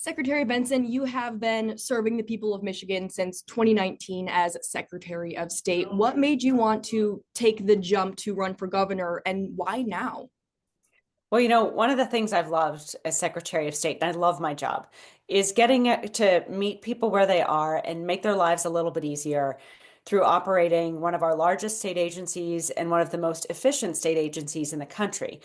Secretary Benson, you have been serving the people of Michigan since 2019 as Secretary of State. What made you want to take the jump to run for governor, and why now? Well, one of the things I've loved as Secretary of State, and I love my job, is getting to meet people where they are and make their lives a little bit easier through operating one of our largest state agencies and one of the most efficient state agencies in the country.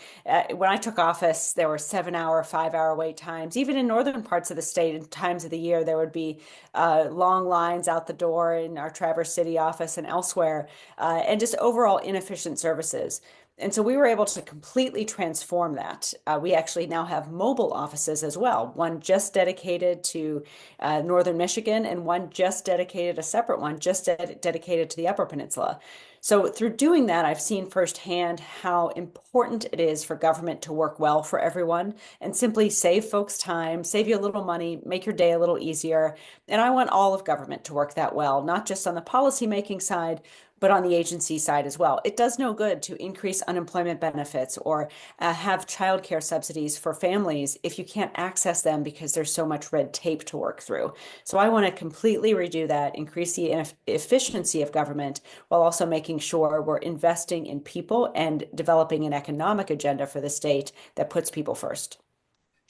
When I took office, there were 7 hour, 5 hour wait times. Even in northern parts of the state, in times of the year, there would be long lines out the door in our Traverse City office and elsewhere, and just overall inefficient services. And so we were able to completely transform that. We actually now have mobile offices as well, one just dedicated to Northern Michigan and one just dedicated, a separate one, just dedicated to the Upper Peninsula. So through doing that, I've seen firsthand how important it is for government to work well for everyone and simply save folks time, save you a little money, make your day a little easier. And I want all of government to work that well, not just on the policymaking side, but on the agency side as well. It does no good to increase unemployment benefits or have childcare subsidies for families if you can't access them because there's so much red tape to work through. So I want to completely redo that, increase the efficiency of government while also making sure we're investing in people and developing an economic agenda for the state that puts people first.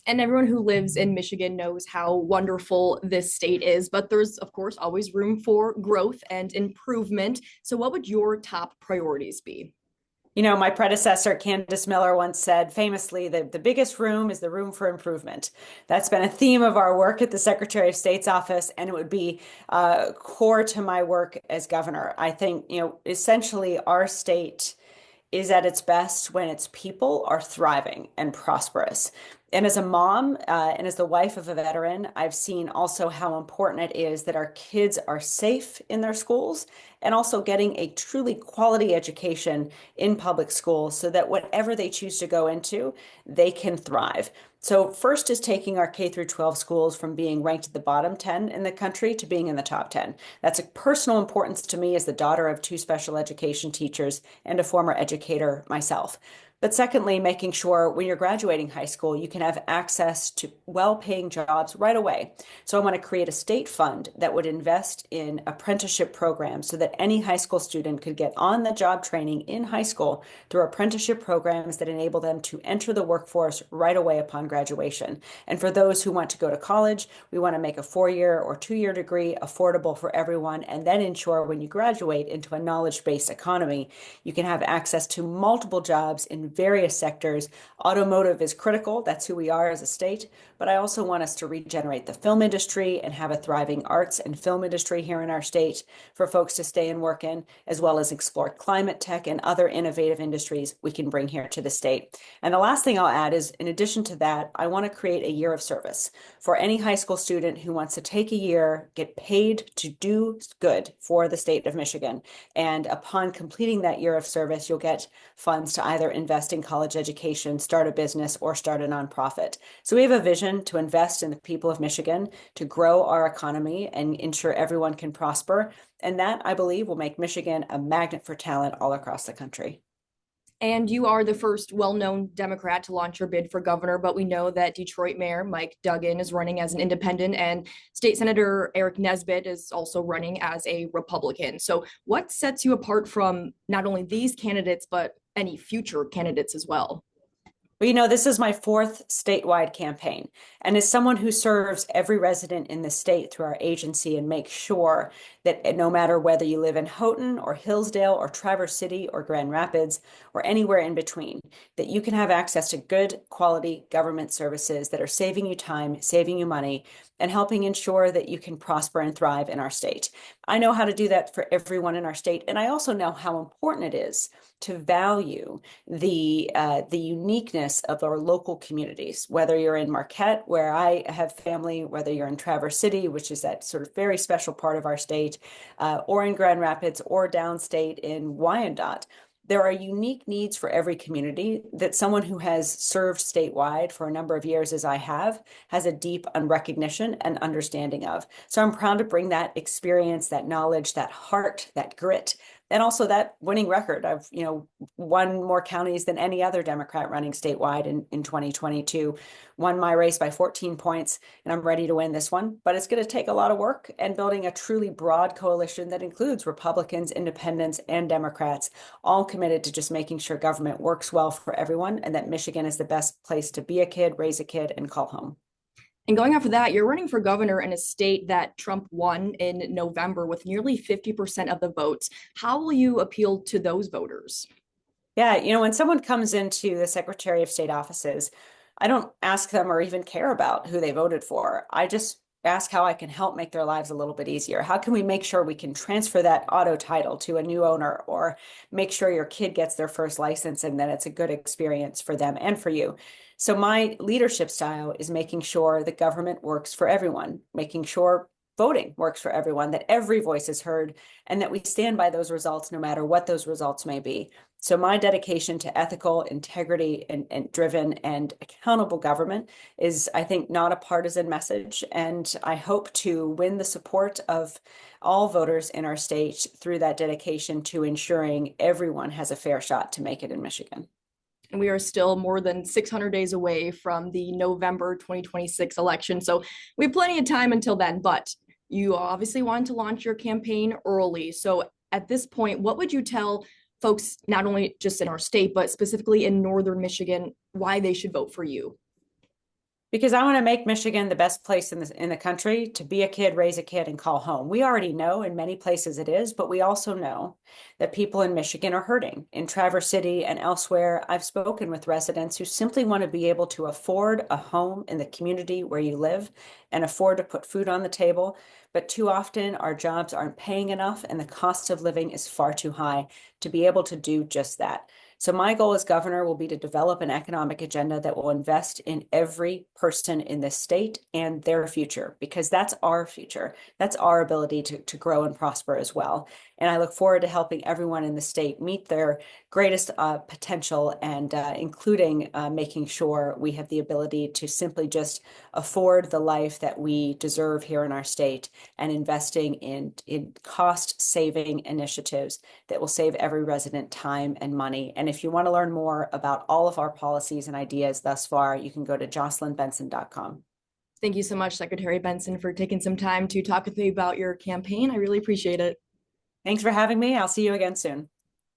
And everyone who lives in Michigan knows how wonderful this state is, but there's, of course, always room for growth and improvement. So, what would your top priorities be? My predecessor, Candace Miller, once said famously that the biggest room is the room for improvement. That's been a theme of our work at the Secretary of State's office, and it would be core to my work as governor. I think, essentially our state is at its best when its people are thriving and prosperous. And as a mom and as the wife of a veteran, I've seen also how important it is that our kids are safe in their schools and also getting a truly quality education in public schools so that whatever they choose to go into, they can thrive. So first is taking our K through 12 schools from being ranked at the bottom 10 in the country to being in the top 10. That's a personal importance to me as the daughter of two special education teachers and a former educator myself. But secondly, making sure when you're graduating high school, you can have access to well-paying jobs right away. So I want to create a state fund that would invest in apprenticeship programs so that any high school student could get on-the-job training in high school through apprenticeship programs that enable them to enter the workforce right away upon graduation. And for those who want to go to college, we want to make a 4 year or 2 year degree affordable for everyone and then ensure when you graduate into a knowledge-based economy, you can have access to multiple jobs in various sectors. Automotive is critical. That's who we are as a state. But I also want us to regenerate the film industry and have a thriving arts and film industry here in our state for folks to stay and work in, as well as explore climate tech and other innovative industries we can bring here to the state. And the last thing I'll add is, in addition to that, I want to create a year of service for any high school student who wants to take a year, get paid to do good for the state of Michigan. And upon completing that year of service, you'll get funds to either invest in college education, start a business, or start a nonprofit. So we have a vision to invest in the people of Michigan, to grow our economy and ensure everyone can prosper. And that, I believe, will make Michigan a magnet for talent all across the country. And you are the first well known Democrat to launch your bid for governor, but we know that Detroit Mayor Mike Duggan is running as an independent, and State Senator Eric Nesbitt is also running as a Republican. So, what sets you apart from not only these candidates, but any future candidates as well? Well, this is my fourth statewide campaign. And as someone who serves every resident in the state through our agency and makes sure that no matter whether you live in Houghton or Hillsdale or Traverse City or Grand Rapids or anywhere in between, that you can have access to good quality government services that are saving you time, saving you money, and helping ensure that you can prosper and thrive in our state. I know how to do that for everyone in our state. And I also know how important it is to value the uniqueness of our local communities, whether you're in Marquette, where I have family, whether you're in Traverse City, which is that sort of very special part of our state, or in Grand Rapids or downstate in Wyandotte. There are unique needs for every community that someone who has served statewide for a number of years, as I have, has a deep recognition and understanding of. So I'm proud to bring that experience, that knowledge, that heart, that grit and also that winning record. I've, won more counties than any other Democrat running statewide in 2022, won my race by 14 points, and I'm ready to win this one. But it's going to take a lot of work and building a truly broad coalition that includes Republicans, independents, and Democrats, all committed to just making sure government works well for everyone and that Michigan is the best place to be a kid, raise a kid, and call home. And going off of that, you're running for governor in a state that Trump won in November with nearly 50% of the votes. How will you appeal to those voters? Yeah, when someone comes into the Secretary of State offices, I don't ask them or even care about who they voted for. I just ask how I can help make their lives a little bit easier. How can we make sure we can transfer that auto title to a new owner, or make sure your kid gets their first license and that it's a good experience for them and for you? So my leadership style is making sure the government works for everyone, making sure voting works for everyone, that every voice is heard, and that we stand by those results no matter what those results may be. So my dedication to ethical, integrity, and driven and accountable government is, I think, not a partisan message. And I hope to win the support of all voters in our state through that dedication to ensuring everyone has a fair shot to make it in Michigan. And we are still more than 600 days away from the November 2026 election. So we have plenty of time until then, but you obviously wanted to launch your campaign early. So at this point, what would you tell folks, not only just in our state, but specifically in Northern Michigan, why they should vote for you? Because I want to make Michigan the best place in the country to be a kid, raise a kid, and call home. We already know in many places it is, but we also know that people in Michigan are hurting. In Traverse City and elsewhere, I've spoken with residents who simply want to be able to afford a home in the community where you live and afford to put food on the table. But too often our jobs aren't paying enough and the cost of living is far too high to be able to do just that. So my goal as governor will be to develop an economic agenda that will invest in every person in this state and their future, because that's our future. That's our ability to grow and prosper as well. And I look forward to helping everyone in the state meet their greatest potential, and including making sure we have the ability to simply just afford the life that we deserve here in our state, and investing in cost-saving initiatives that will save every resident time and money. And if you want to learn more about all of our policies and ideas thus far, you can go to jocelynbenson.com. Thank you so much, Secretary Benson, for taking some time to talk with me about your campaign. I really appreciate it. Thanks for having me. I'll see you again soon.